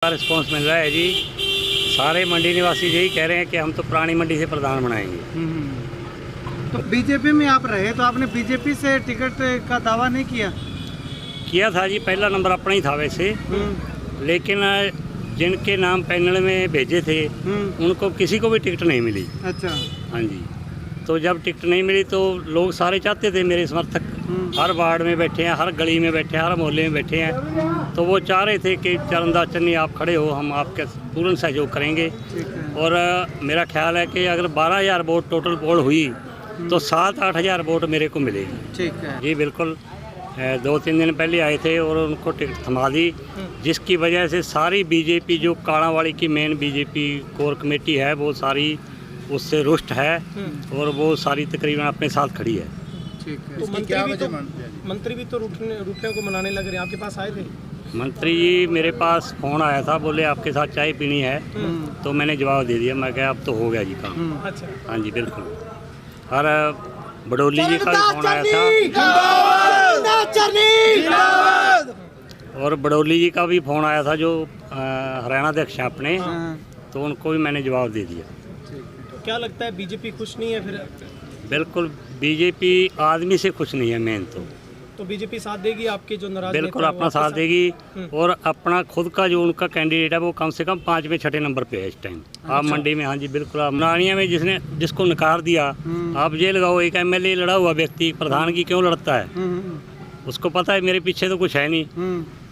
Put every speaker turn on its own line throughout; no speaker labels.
Response मिल रहा है जी। सारे मंडी निवासी यही कह रहे हैं कि हम तो पुरानी मंडी से प्रधान बनाएंगे।
तो बीजेपी में आप रहे तो आपने बीजेपी से टिकट का दावा नहीं किया
था जी, पहला नंबर अपना ही था वैसे, लेकिन जिनके नाम पैनल में भेजे थे उनको किसी को भी टिकट नहीं मिली।
अच्छा।
हाँ जी, तो जब टिकट नहीं मिली तो लोग सारे चाहते थे, मेरे समर्थक हर वार्ड में बैठे हैं, हर गली में बैठे हैं, हर मोहल्ले में बैठे हैं, तो वो चाह रहे थे कि चरणदास चन्नी आप खड़े हो, हम आपका पूर्ण सहयोग करेंगे। और मेरा ख्याल है कि अगर 12,000 वोट टोटल पोल हुई तो 7-8 हज़ार वोट मेरे को मिलेगी।
ठीक है
जी बिल्कुल। 2-3 दिन पहले आए थे और उनको टिकट थमा दी, जिसकी वजह से सारी बीजेपी जो काड़ावाड़ी की मेन बीजेपी कोर कमेटी है वो सारी उससे रुष्ट है और वो सारी तकरीबन अपने साथ खड़ी है।
ठीक है।
तो मंत्री भी तो रुपये को मनाने लग रहे हैं, आपके पास आए थे?
मंत्री जी मेरे पास फ़ोन आया था, बोले आपके साथ चाय पीनी है, तो मैंने जवाब दे दिया। मैं कहा अब तो हो गया जी काम।
अच्छा।
हाँ जी बिल्कुल। और बडोली जी का भी फ़ोन आया था और बडोली जी का भी फ़ोन आया था जो हरियाणा अध्यक्ष हैं अपने, तो उनको भी मैंने जवाब दे दिया।
तो क्या लगता है बीजेपी खुश नहीं है फिर?
बिल्कुल, बीजेपी आदमी से खुश नहीं है मेन तो
बीजेपी साथ देगी आपके जो नाराज
बिल्कुल अपना साथ देगी और अपना खुद का जो उनका कैंडिडेट है वो कम से कम 5वें 6ठे नंबर पे है इस टाइम। आप मंडी में, हाँ जी बिल्कुल। आप नानिया में जिसको नकार दिया, आप ये लगाओ एक MLA लड़ा हुआ व्यक्ति प्रधान की क्यों लड़ता है, उसको पता है मेरे पीछे तो कुछ है नहीं।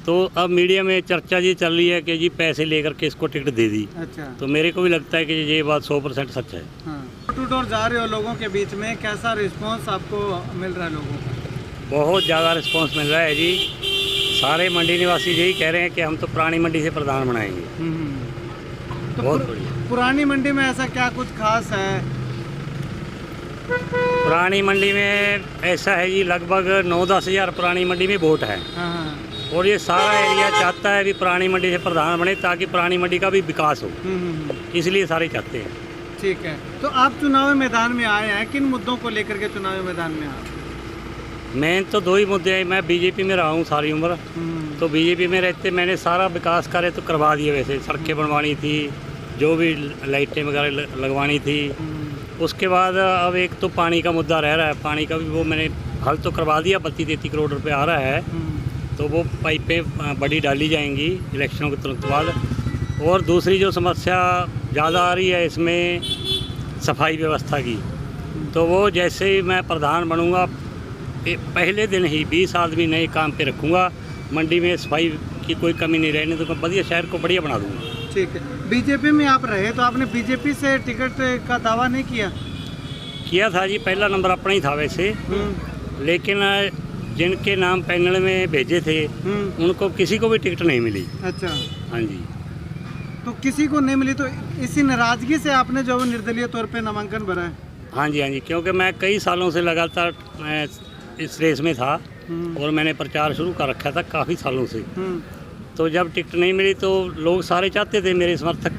तो अब मीडिया में चर्चा ये चल रही है कि जी पैसे लेकर के इसको टिकट दे दी।
अच्छा।
तो मेरे को भी लगता है कि ये बात 100% सच है।
टू डोर जा रहे हो लोगों के बीच में, कैसा रिस्पांस आपको मिल रहा है लोगों का?
बहुत ज़्यादा रिस्पांस मिल रहा है जी। सारे मंडी निवासी यही कह रहे हैं कि हम तो पुरानी मंडी से प्रधान बनाएंगे।
तो
बहुत बढ़िया।
पुरानी मंडी में ऐसा क्या कुछ खास है?
पुरानी मंडी में ऐसा है जी, लगभग 9-10 हज़ार पुरानी मंडी में वोट है और ये सारा एरिया चाहता है भी पुरानी मंडी से प्रधान बने ताकि पुरानी मंडी का भी विकास हो, इसलिए सारे चाहते हैं।
ठीक है। तो आप चुनावी मैदान में आए हैं, किन मुद्दों को लेकर के चुनावी मैदान में आए?
मेन तो 2 ही मुद्दे हैं। मैं बीजेपी में रहा हूँ सारी उम्र, तो बीजेपी में रहते मैंने सारा विकास कार्य तो करवा दिए। वैसे सड़कें बनवानी थी, जो भी लाइटें वगैरह लगवानी थी। उसके बाद अब एक तो पानी का मुद्दा रह रहा है, पानी का भी वो मैंने हल तो करवा दिया। 32-33 करोड़ रुपये आ रहा है, तो वो पाइपें बड़ी डाली जाएंगी इलेक्शनों के तुरंत बाद। और दूसरी जो समस्या ज़्यादा आ रही है इसमें सफाई व्यवस्था की, तो वो जैसे ही मैं प्रधान बनूंगा पहले दिन ही 20 आदमी नए काम पे रखूंगा। मंडी में सफाई की कोई कमी नहीं रहने, तो मैं बढ़िया शहर को बढ़िया बना दूंगा।
ठीक है। बीजेपी में आप रहे तो आपने बीजेपी से टिकट का दावा नहीं किया
था जी, पहला नंबर अपना ही था वैसे, लेकिन जिनके नाम पैनल में भेजे थे उनको किसी को भी टिकट नहीं मिली।
अच्छा।
हाँ जी।
तो किसी को नहीं मिली, तो इसी नाराजगी से आपने जो निर्दलीय तौर पे नामांकन भरा है?
हाँ जी, हाँ जी, क्योंकि मैं कई सालों से लगातार इस रेस में था और मैंने प्रचार शुरू कर रखा था काफ़ी सालों से। तो जब टिकट नहीं मिली तो लोग सारे चाहते थे, मेरे समर्थक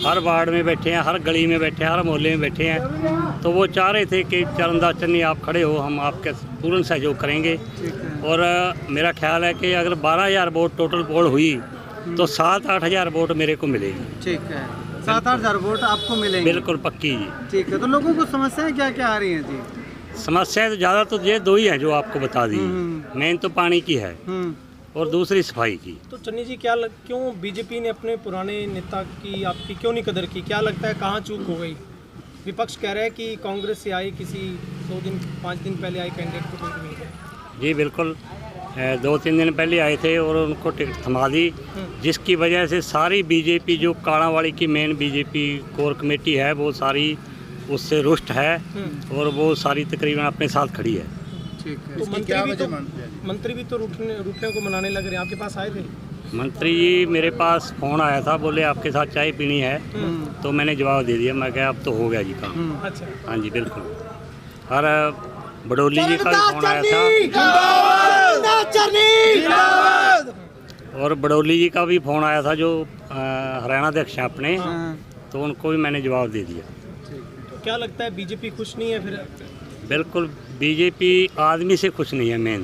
हर वार्ड में बैठे हैं, हर गली में बैठे हैं, हर मोहल्ले में बैठे हैं, तो वो चाह रहे थे कि चरणदास चन्नी आप खड़े हो, हम आपका पूर्ण सहयोग करेंगे। और मेरा ख्याल है कि अगर 12,000 वोट टोटल पोल हुई तो 7-8 हज़ार वोट मेरे को मिलेगी।
ठीक है। 7-8 हज़ार वोट आपको मिलेंगे?
बिल्कुल पक्की जी।
ठीक है। तो लोगों को समस्याएं क्या क्या आ रही हैं जी?
समस्याएं तो ज़्यादा तो ये 2 ही हैं जो आपको बता दी। मेन तो पानी की है और दूसरी सफाई की।
तो चन्नी जी क्यों बीजेपी ने अपने पुराने नेता की आपकी क्यों नहीं कदर की? क्या लगता है कहाँ चूक हो गई? विपक्ष कह रहा है कि कांग्रेस से आई किसी 2-5 दिन पहले आई कैंडिडेट को टिकट मिल गया।
जी बिल्कुल। 2-3 दिन पहले आए थे और उनको टिकट थमा दी, जिसकी वजह से सारी बीजेपी जो काड़ावाड़ी की मेन बीजेपी कोर कमेटी है वो सारी उससे रुष्ट है और वो सारी तकरीबन अपने साथ खड़ी है।
ठीक है।
तो मंत्री भी तो रुपये को मनाने लग रहे हैं, आपके पास आए थे?
मंत्री जी मेरे पास फ़ोन आया था, बोले आपके साथ चाय पीनी है, तो मैंने जवाब दे दिया। मैं कहा अब तो हो गया जी काम।
अच्छा।
हाँ जी बिल्कुल। और बडोली जी का भी फ़ोन आया था और बडोली जी का भी फ़ोन आया था जो हरियाणा अध्यक्ष हैं अपने, तो उनको भी मैंने जवाब दे दिया।
तो क्या लगता है बीजेपी खुश नहीं है फिर?
बिल्कुल, बीजेपी आदमी से खुश नहीं है मेन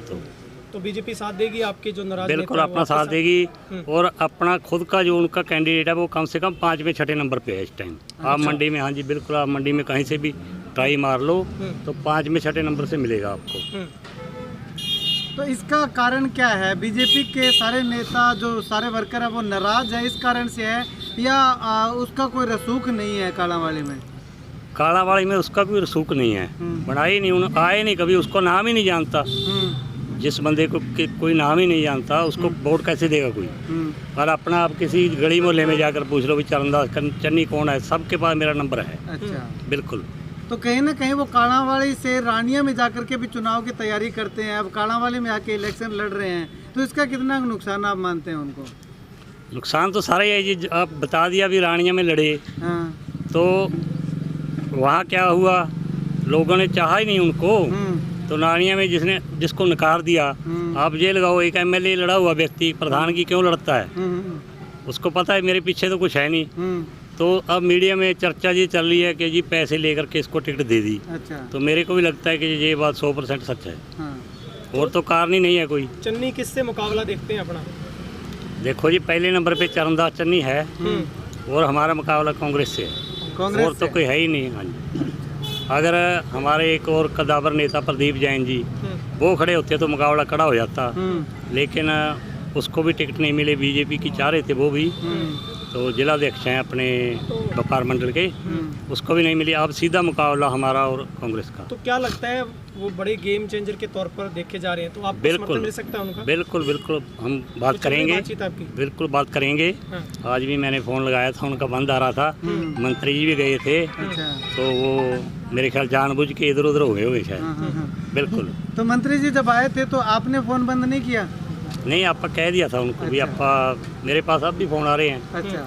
तो बीजेपी साथ देगी आपके जो नाराज
बिल्कुल
नेता हैं, वो
अपना
आपके
साथ देगी।
हम्म।
और अपना खुद का जो उनका कैंडिडेट है वो कम से कम 5 में 6 नंबर पे है इस टाइम। आप मंडी में, हाँ जी बिल्कुल, आप मंडी में कहीं से भी ट्राई मार लो तो 5 में 6 नंबर से मिलेगा आपको।
तो इसका कारण क्या है? बीजेपी के सारे नेता जो सारे वर्कर है वो नाराज है, इस कारण से है, या उसका कोई रसूख नहीं है कालांवाली में?
कालांवाली में उसका भी रसूख नहीं है, बनाई नहीं, उन्होंने आए नहीं कभी, उसको नाम ही नहीं जानता। जिस बंदे को कोई नाम ही नहीं जानता उसको वोट कैसे देगा कोई? और अपना आप किसी गली मोहल्ले में जाकर पूछ लो भी चरणदास चन्नी कौन है, सबके पास मेरा नंबर है।
अच्छा,
बिल्कुल।
तो कहीं ना कहीं वो कालांवाली से रानिया में जाकर के भी चुनाव की तैयारी करते हैं, अब कालांवाली में आके इलेक्शन लड़ रहे हैं, तो इसका कितना नुकसान आप मानते हैं उनको?
नुकसान तो सारा ही है जी, आप बता दिया भी रानिया में लड़े,
हाँ।
तो वहाँ क्या हुआ, लोगों ने चाहा ही नहीं उनको, तो रानिया में जिसको नकार दिया, आप ये लगाओ एक एमएलए लड़ा हुआ व्यक्ति प्रधान की क्यों लड़ता है? उसको पता है मेरे पीछे तो कुछ है नहीं। तो अब मीडिया में चर्चा ये चल रही है कि जी पैसे लेकर के इसको टिकट दे दी।
अच्छा।
तो मेरे को भी लगता है कि ये बात 100% सच है।
हाँ।
और तो कारण ही नहीं है कोई।
चन्नी किससे मुकाबला देखते हैं अपना?
देखो जी, पहले नंबर पे चरणदास चन्नी है और हमारा मुकाबला कांग्रेस से है,
कांग्रेस
और तो कोई है ही नहीं। हाँ जी, अगर हमारे एक और कदावर नेता प्रदीप जैन जी वो खड़े होते तो मुकाबला खड़ा हो जाता, लेकिन उसको भी टिकट नहीं मिले, बीजेपी की चाह रहे थे वो भी, तो जिला अध्यक्ष हैं अपने व्यापार मंडल के, उसको भी नहीं मिली। अब सीधा मुकाबला हमारा और कांग्रेस का।
तो क्या लगता है वो बड़े गेम चेंजर के तौर पर देखे जा रहे हैं, तो आप
बिल्कुल
मिल सकता है उनका?
बिल्कुल बिल्कुल, हम बात
तो
करेंगे,
बातचीत आपकी?
बिल्कुल बात करेंगे।
हाँ।
आज भी मैंने फ़ोन लगाया था, उनका बंद आ रहा था, मंत्री जी भी गए थे,
अच्छा।
तो वो मेरे ख्याल जानबूझ के इधर उधर हो गए होंगे शायद।
हाँ।
बिल्कुल।
तो मंत्री जी जब आए थे तो आपने फ़ोन बंद नहीं किया?
नहीं, आपका कह दिया था उनको भी,
अच्छा।
आपका मेरे पास अब भी फ़ोन आ रहे हैं,
अच्छा।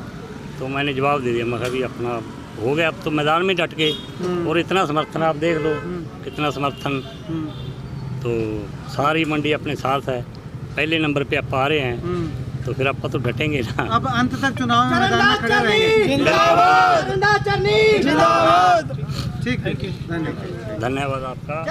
तो मैंने जवाब दे दिया, मैं कहा भी अपना हो गया, अब तो मैदान में डट गए। और इतना समर्थन आप देख लो, कितना समर्थन, तो सारी मंडी अपने साथ है, पहले नंबर पे आप आ रहे हैं, तो फिर आप तो डटेंगे ना।
अब अंत तक चुनाव में मैदान में खड़े रहेंगे?
जिंदाबाद!
ठीक है, धन्यवाद।
धन्यवाद आपका।